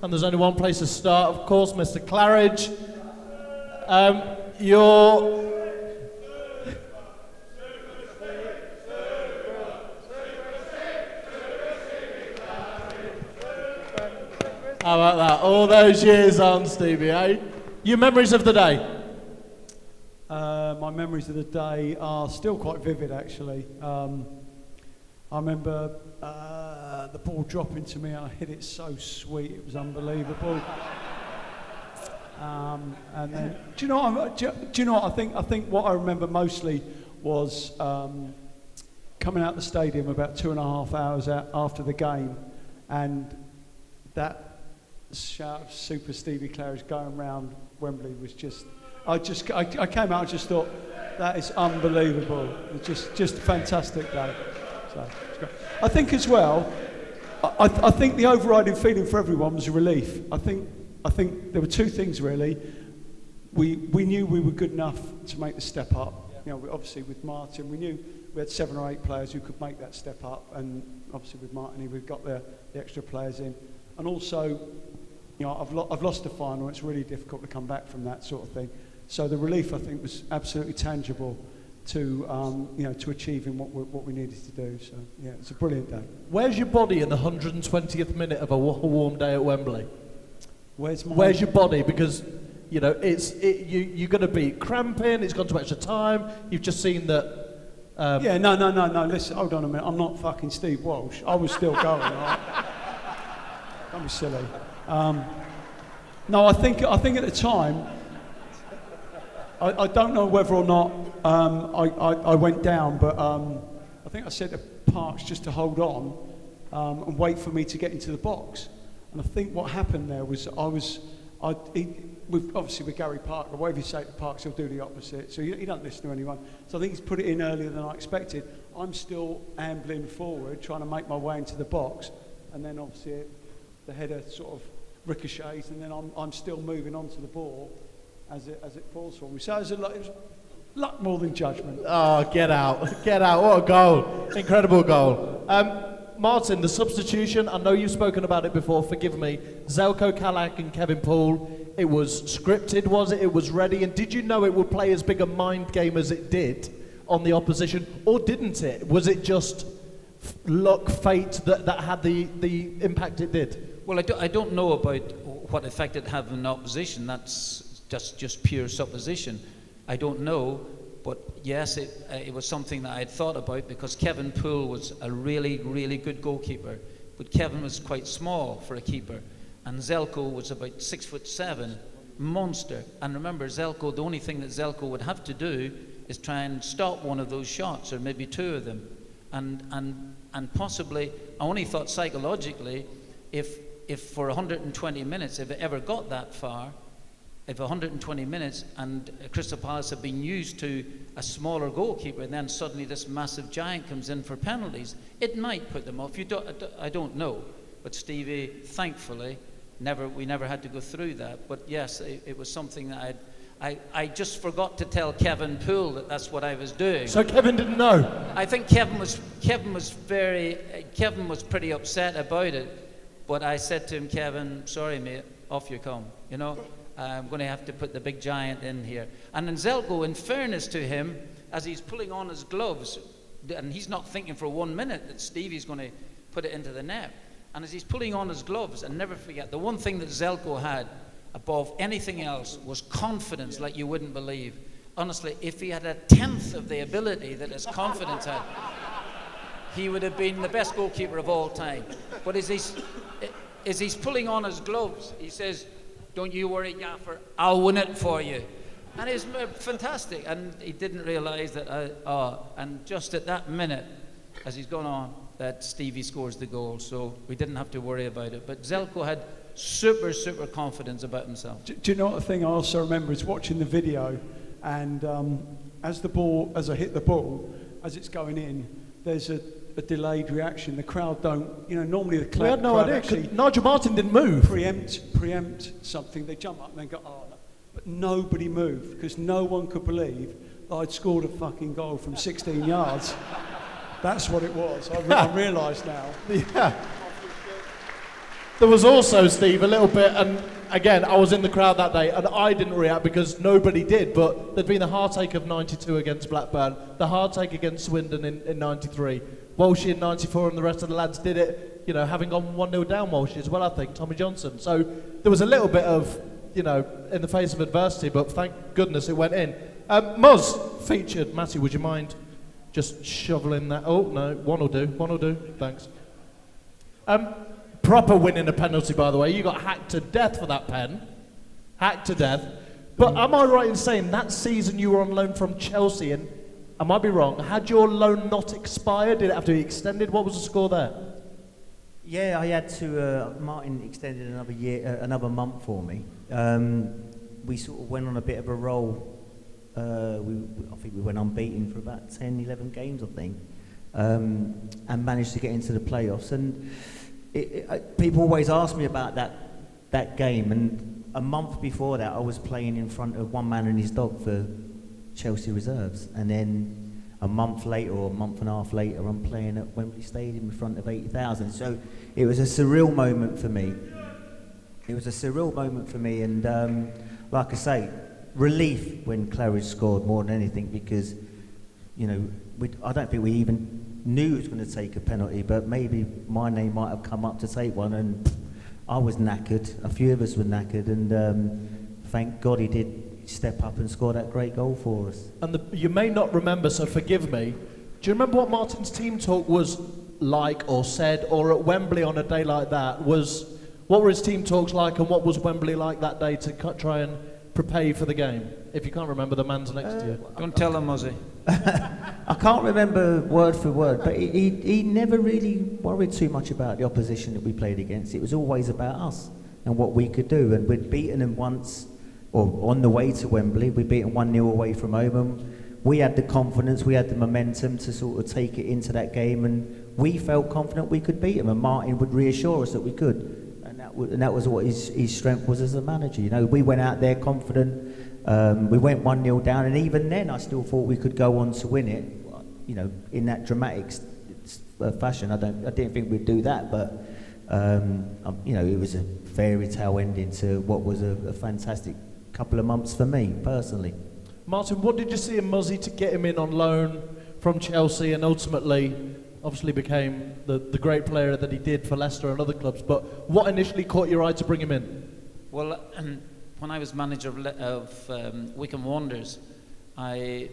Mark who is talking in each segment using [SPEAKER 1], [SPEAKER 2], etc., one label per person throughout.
[SPEAKER 1] and there's only one place to start, of course, Mr. Claridge. You're... How about that? All those years on, Stevie, eh? Your memories of the day?
[SPEAKER 2] My memories of the day are still quite vivid, actually. I remember the ball dropping to me and I hit it so sweet, it was unbelievable. And then, do you know what? I think what I remember mostly was coming out the stadium about 2.5 hours after the game, and that shout of Super Stevie Claridge going round Wembley was just. I came out and just thought, that is unbelievable. It's just a fantastic day. So it's great. I think as well, I think the overriding feeling for everyone was a relief. I think there were two things really. We knew we were good enough to make the step up. You know, obviously with Martin, we knew we had 7 or 8 players who could make that step up, and obviously with Martin, we've got the extra players in. And also, you know, I've lost the final. It's really difficult to come back from that sort of thing. So the relief, I think, was absolutely tangible to to achieving what we needed to do. So yeah, it's a brilliant day.
[SPEAKER 1] Where's your body in the 120th minute of a warm day at Wembley?
[SPEAKER 2] Where's
[SPEAKER 1] your body? Because you know you're going to be cramping. It's gone to extra time. You've just seen that.
[SPEAKER 2] No. Listen, hold on a minute. I'm not fucking Steve Walsh. I was still going. All right? Don't be silly. No, I think at the time. I don't know whether or not I went down, but I think I said to Parks just to hold on and wait for me to get into the box. And I think what happened there was with Gerry Taggart, whatever you say to Parks, he'll do the opposite. So he don't listen to anyone. So I think he's put it in earlier than I expected. I'm still ambling forward, trying to make my way into the box, and then obviously the header sort of ricochets, and then I'm still moving onto the ball as it falls for me. So it was luck more than judgment.
[SPEAKER 1] Oh, get out. What a goal. Incredible goal. Martin, the substitution, I know you've spoken about it before, forgive me. Zelko Kalak and Kevin Poole, it was scripted, was it? It was ready, and did you know it would play as big a mind game as it did on the opposition, or didn't it? Was it just luck, fate that had the impact it did?
[SPEAKER 3] Well, I don't know about what effect it had on the opposition. That's just pure supposition. I don't know, but yes, it was something that I had thought about, because Kevin Poole was a really, really good goalkeeper, but Kevin was quite small for a keeper, and Zelko was about 6'7", monster. And remember, Zelko, the only thing that Zelko would have to do is try and stop one of those shots, or maybe 2 of them, and possibly, I only thought psychologically, if for 120 minutes, if it ever got that far, if 120 minutes and Crystal Palace have been used to a smaller goalkeeper, and then suddenly this massive giant comes in for penalties, it might put them off. I don't know, but Stevie, thankfully, we never had to go through that. But yes, it was something that I just forgot to tell Kevin Poole that that's what I was doing.
[SPEAKER 1] So Kevin didn't know.
[SPEAKER 3] I think Kevin was pretty upset about it. But I said to him, Kevin, sorry mate, off you come, you know. I'm going to have to put the big giant in here. And then Zelko, in fairness to him, as he's pulling on his gloves, and he's not thinking for 1 minute that Stevie's going to put it into the net. And as he's pulling on his gloves, and never forget, the one thing that Zelko had above anything else was confidence like you wouldn't believe. Honestly, if he had 1/10 of the ability that his confidence had, he would have been the best goalkeeper of all time. But as he's pulling on his gloves, he says, "Don't you worry, Gaffer, I'll win it for you." And it's fantastic. And he didn't realise that, and just at that minute, as he's gone on, that Stevie scores the goal. So we didn't have to worry about it. But Zelko had super confidence about himself.
[SPEAKER 2] Do you know what the thing I also remember is watching the video, and as I hit the ball, as it's going in, there's a delayed reaction. The crowd don't, normally the crowd,
[SPEAKER 1] we had no idea,
[SPEAKER 2] actually
[SPEAKER 1] Nigel Martin didn't move.
[SPEAKER 2] Preempt something. They jump up and they go, oh, no. But nobody moved, because no one could believe that I'd scored a fucking goal from 16 yards. That's what it was. I realise now.
[SPEAKER 1] Yeah. There was also, Steve, a little bit, and again, I was in the crowd that day, and I didn't react because nobody did, but there'd been the heartache of 92 against Blackburn, the heartache against Swindon in 93, Walsh in 94, and the rest of the lads did it, you know, having gone 1-0 down Walsh as well, I think, Tommy Johnson. So there was a little bit of, you know, in the face of adversity, but thank goodness it went in. Muzz featured. Matty, would you mind just shoveling that? Oh, no, one will do, thanks. Proper winning a penalty, by the way. You got hacked to death for that pen. Hacked to death. But am I right in saying that season you were on loan from Chelsea, and I might be wrong, had your loan not expired? Did it have to be extended? What was the score there?
[SPEAKER 4] Yeah, I had to, Martin extended another year, another month for me. We sort of went on a bit of a roll. I think we went unbeaten for about 10, 11 games, I think. And managed to get into the playoffs. And people always ask me about that game, and a month before that I was playing in front of one man and his dog for Chelsea reserves, and then a month later or a month and a half later I'm playing at Wembley Stadium in front of 80,000. So it was a surreal moment for me. And like I say, relief when Claridge scored more than anything, because, you know, I don't think we even knew he was going to take a penalty, but maybe my name might have come up to take one, and I was knackered. A few of us were knackered, and thank God he did step up and score that great goal for us.
[SPEAKER 1] And you may not remember, so forgive me. Do you remember what Martin's team talk was like, or said, or at Wembley on a day like that? What were his team talks like, and what was Wembley like that day to try and prepare you for the game? If you can't remember, the man's next to you.
[SPEAKER 3] Don't tell him, Muzzy.
[SPEAKER 4] I can't remember word for word, but he never really worried too much about the opposition that we played against. It was always about us and what we could do. And we'd beaten them once, or on the way to Wembley, we'd beaten 1-0 away from home. And we had the confidence, we had the momentum to sort of take it into that game, and we felt confident we could beat them. And Martin would reassure us that we could. And that was what his strength was as a manager. You know, we went out there confident. We went 1-0 down, and even then I still thought we could go on to win it. You know, in that dramatic fashion. I didn't think we'd do that, but you know, it was a fairy tale ending to what was a fantastic couple of months for me personally.
[SPEAKER 1] Martin, what did you see in Muzzy to get him in on loan from Chelsea, and ultimately obviously became the great player that he did for Leicester and other clubs, but what initially caught your eye to bring him in? Well,
[SPEAKER 3] when I was manager of Wycombe Wanderers, I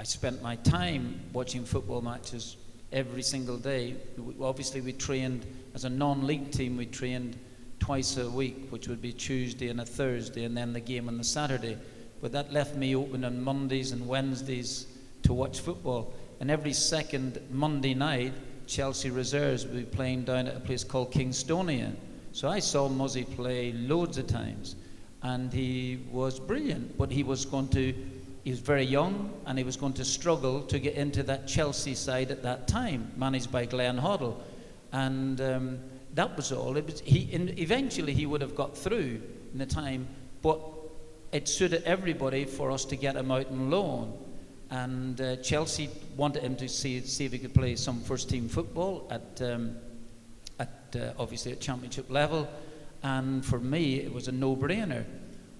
[SPEAKER 3] spent my time watching football matches every single day. Obviously we trained, as a non-league team, we trained twice a week, which would be Tuesday and a Thursday, and then the game on the Saturday. But that left me open on Mondays and Wednesdays to watch football. And every second Monday night, Chelsea reserves would be playing down at a place called Kingstonia. So I saw Muzzy play loads of times, and he was brilliant. But he was very young, and he was going to struggle to get into that Chelsea side at that time, managed by Glenn Hoddle. And that was all. Eventually he would have got through in the time, but it suited everybody for us to get him out on loan. And Chelsea wanted him to see if he could play some first-team football at obviously at championship level. And for me, it was a no-brainer.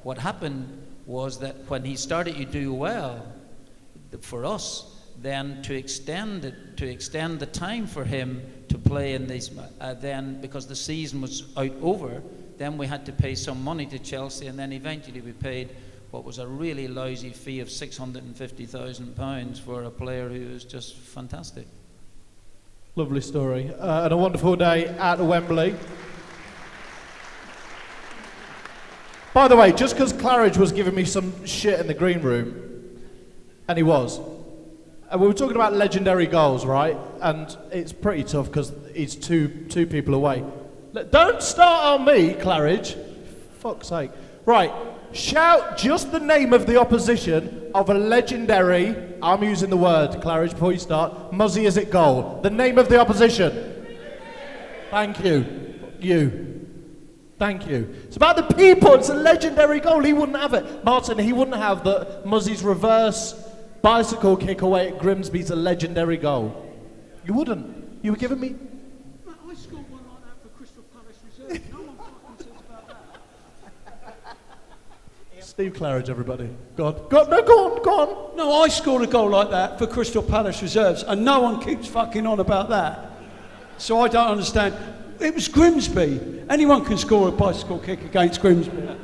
[SPEAKER 3] What happened was that when he started to do well, for us, then to extend the time for him to play in these, then because the season was over, then we had to pay some money to Chelsea, and then eventually we paid what was a really lousy fee of £650,000 for a player who was just fantastic.
[SPEAKER 1] Lovely story. And a wonderful day at Wembley. By the way, just because Claridge was giving me some shit in the green room, and he was, and we were talking about legendary goals, right? And it's pretty tough because he's two people away. Don't start on me, Claridge. Fuck's sake. Right. Shout just the name of the opposition of a legendary, I'm using the word, Claridge, before you start, Muzzy Izzet goal. The name of the opposition. Thank you. Thank you. It's about the people. It's a legendary goal. He wouldn't have it. Martin, he wouldn't have Muzzy's reverse bicycle kick away at Grimsby's a legendary goal. You wouldn't. You were giving me...
[SPEAKER 2] I scored one like that for Crystal Palace Reserve.
[SPEAKER 1] Steve Claridge, everybody. Go on.
[SPEAKER 2] No, I scored a goal like that for Crystal Palace reserves, and no one keeps fucking on about that. So I don't understand. It was Grimsby. Anyone can score a bicycle kick against Grimsby.